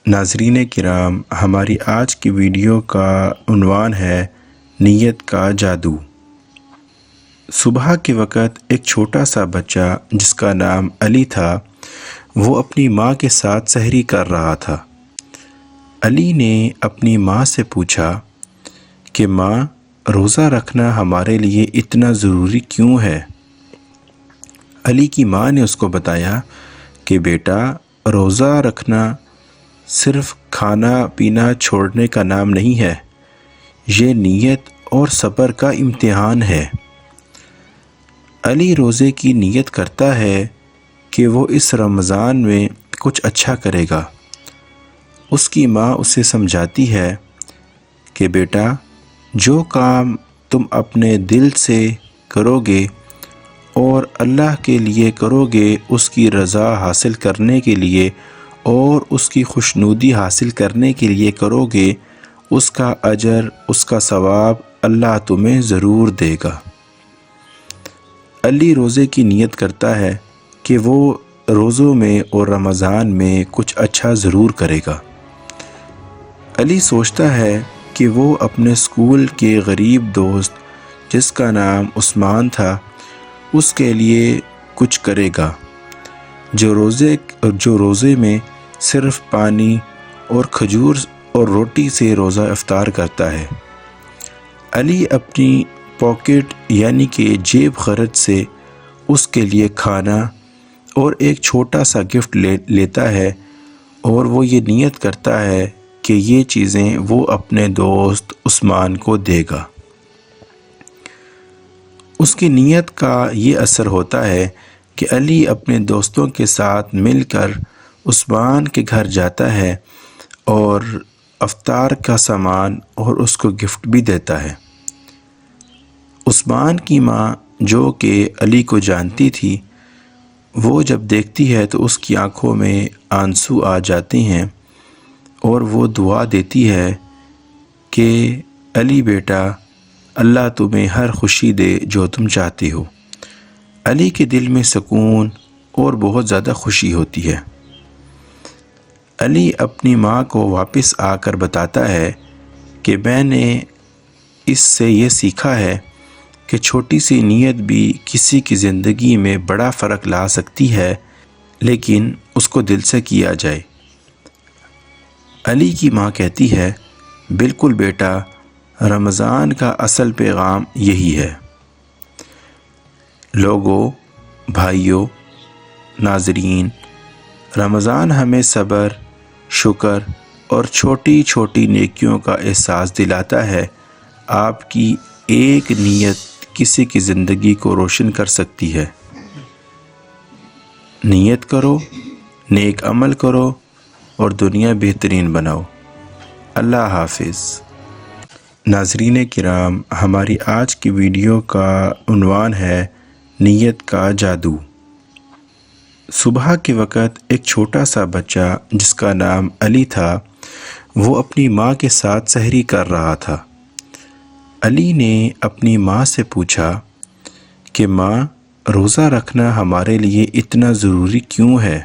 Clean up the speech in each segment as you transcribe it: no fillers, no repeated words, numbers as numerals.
ناظرین کرام، ہماری آج کی ویڈیو کا عنوان ہے نیت کا جادو۔ صبح کے وقت ایک چھوٹا سا بچہ جس کا نام علی تھا، وہ اپنی ماں کے ساتھ سحری کر رہا تھا۔ علی نے اپنی ماں سے پوچھا کہ ماں، روزہ رکھنا ہمارے لیے اتنا ضروری کیوں ہے؟ علی کی ماں نے اس کو بتایا کہ بیٹا، روزہ رکھنا صرف کھانا پینا چھوڑنے کا نام نہیں ہے، یہ نیت اور صبر کا امتحان ہے۔ علی روزے کی نیت کرتا ہے کہ وہ اس رمضان میں کچھ اچھا کرے گا۔ اس کی ماں اسے سمجھاتی ہے کہ بیٹا، جو کام تم اپنے دل سے کرو گے اور اللہ کے لیے کرو گے، اس کی رضا حاصل کرنے کے لیے اور اس کی خوشنودی حاصل کرنے کے لیے کرو گے، اس کا اجر، اس کا ثواب اللہ تمہیں ضرور دے گا۔ علی روزے کی نیت کرتا ہے کہ وہ روزوں میں اور رمضان میں کچھ اچھا ضرور کرے گا۔ علی سوچتا ہے کہ وہ اپنے اسکول کے غریب دوست جس کا نام عثمان تھا، اس کے لیے کچھ کرے گا، جو روزے میں صرف پانی اور کھجور اور روٹی سے روزہ افطار کرتا ہے۔ علی اپنی پاکٹ یعنی کہ جیب خرچ سے اس کے لیے کھانا اور ایک چھوٹا سا گفٹ لیتا ہے، اور وہ یہ نیت کرتا ہے کہ یہ چیزیں وہ اپنے دوست عثمان کو دے گا۔ اس کی نیت کا یہ اثر ہوتا ہے کہ علی اپنے دوستوں کے ساتھ مل کر عثمان کے گھر جاتا ہے اور افطار کا سامان اور اس کو گفٹ بھی دیتا ہے۔ عثمان کی ماں، جو کہ علی کو جانتی تھی، وہ جب دیکھتی ہے تو اس کی آنکھوں میں آنسو آ جاتے ہیں اور وہ دعا دیتی ہے کہ علی بیٹا، اللہ تمہیں ہر خوشی دے جو تم چاہتے ہو۔ علی کے دل میں سکون اور بہت زیادہ خوشی ہوتی ہے۔ علی اپنی ماں کو واپس آ کر بتاتا ہے کہ میں نے اس سے یہ سیکھا ہے کہ چھوٹی سی نیت بھی کسی کی زندگی میں بڑا فرق لا سکتی ہے، لیکن اس کو دل سے کیا جائے۔ علی کی ماں کہتی ہے، بالکل بیٹا، رمضان کا اصل پیغام یہی ہے۔ لوگوں، بھائیوں، ناظرین، رمضان ہمیں صبر، شکر اور چھوٹی چھوٹی نیکیوں کا احساس دلاتا ہے۔ آپ کی ایک نیت کسی کی زندگی کو روشن کر سکتی ہے۔ نیت کرو، نیک عمل کرو اور دنیا بہترین بناؤ۔ اللہ حافظ۔ ناظرین کرام، ہماری آج کی ویڈیو کا عنوان ہے نیت کا جادو۔ صبح کے وقت ایک چھوٹا سا بچہ جس کا نام علی تھا، وہ اپنی ماں کے ساتھ سحری کر رہا تھا۔ علی نے اپنی ماں سے پوچھا کہ ماں، روزہ رکھنا ہمارے لیے اتنا ضروری کیوں ہے؟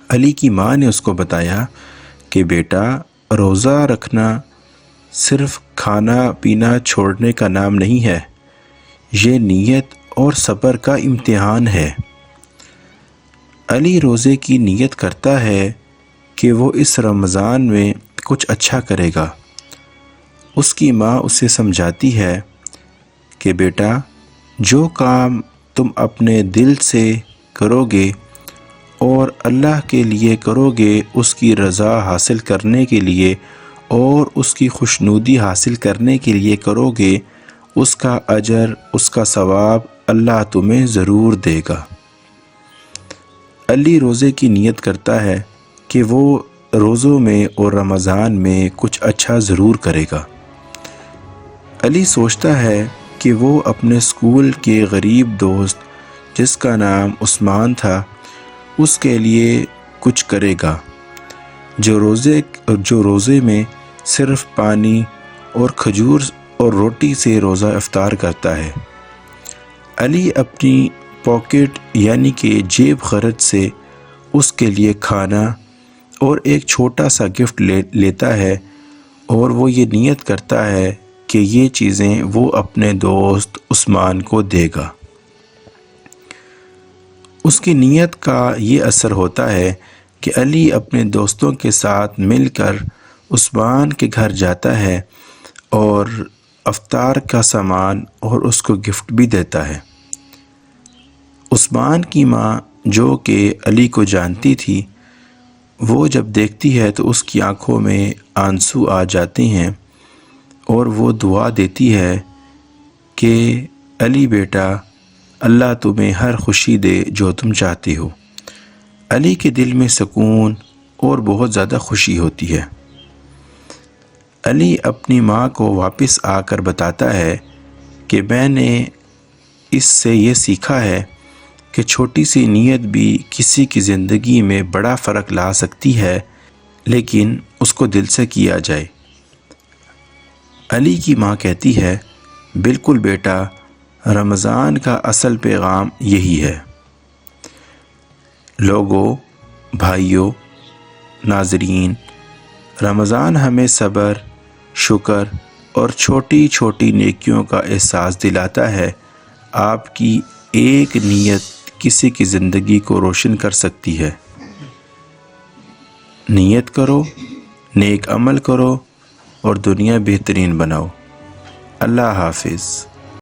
علی کی ماں نے اس کو بتایا کہ بیٹا، روزہ رکھنا صرف کھانا پینا چھوڑنے کا نام نہیں ہے، یہ نیت اور صبر کا امتحان ہے۔ علی روزے کی نیت کرتا ہے کہ وہ اس رمضان میں کچھ اچھا کرے گا۔ اس کی ماں اسے سمجھاتی ہے کہ بیٹا، جو کام تم اپنے دل سے کرو گے اور اللہ کے لیے کرو گے، اس کی رضا حاصل کرنے کے لیے اور اس کی خوشنودی حاصل کرنے کے لیے کرو گے، اس کا اجر، اس کا ثواب اللہ تمہیں ضرور دے گا۔ علی روزے کی نیت کرتا ہے کہ وہ روزوں میں اور رمضان میں کچھ اچھا ضرور کرے گا۔ علی سوچتا ہے کہ وہ اپنے اسکول کے غریب دوست جس کا نام عثمان تھا، اس کے لیے کچھ کرے گا، جو روزے میں صرف پانی اور کھجور اور روٹی سے روزہ افطار کرتا ہے۔ علی اپنی پاکٹ یعنی کہ جیب خرچ سے اس کے لیے کھانا اور ایک چھوٹا سا گفٹ لیتا ہے اور وہ یہ نیت کرتا ہے کہ یہ چیزیں وہ اپنے دوست عثمان کو دے گا۔ اس کی نیت کا یہ اثر ہوتا ہے کہ علی اپنے دوستوں کے ساتھ مل کر عثمان کے گھر جاتا ہے اور افطار کا سامان اور اس کو گفٹ بھی دیتا ہے۔ عثمان کی ماں جو کہ علی کو جانتی تھی، وہ جب دیکھتی ہے تو اس کی آنکھوں میں آنسو آ جاتے ہیں اور وہ دعا دیتی ہے کہ علی بیٹا، اللہ تمہیں ہر خوشی دے جو تم چاہتے ہو۔ علی کے دل میں سکون اور بہت زیادہ خوشی ہوتی ہے۔ علی اپنی ماں کو واپس آ کر بتاتا ہے کہ میں نے اس سے یہ سیکھا ہے کہ چھوٹی سی نیت بھی کسی کی زندگی میں بڑا فرق لا سکتی ہے، لیکن اس کو دل سے کیا جائے۔ علی کی ماں کہتی ہے، بالکل بیٹا، رمضان کا اصل پیغام یہی ہے۔ لوگوں، بھائیوں، ناظرین، رمضان ہمیں صبر، شکر اور چھوٹی چھوٹی نیکیوں کا احساس دلاتا ہے۔ آپ کی ایک نیت کسی کی زندگی کو روشن کر سکتی ہے۔ نیت کرو، نیک عمل کرو اور دنیا بہترین بناؤ۔ اللہ حافظ۔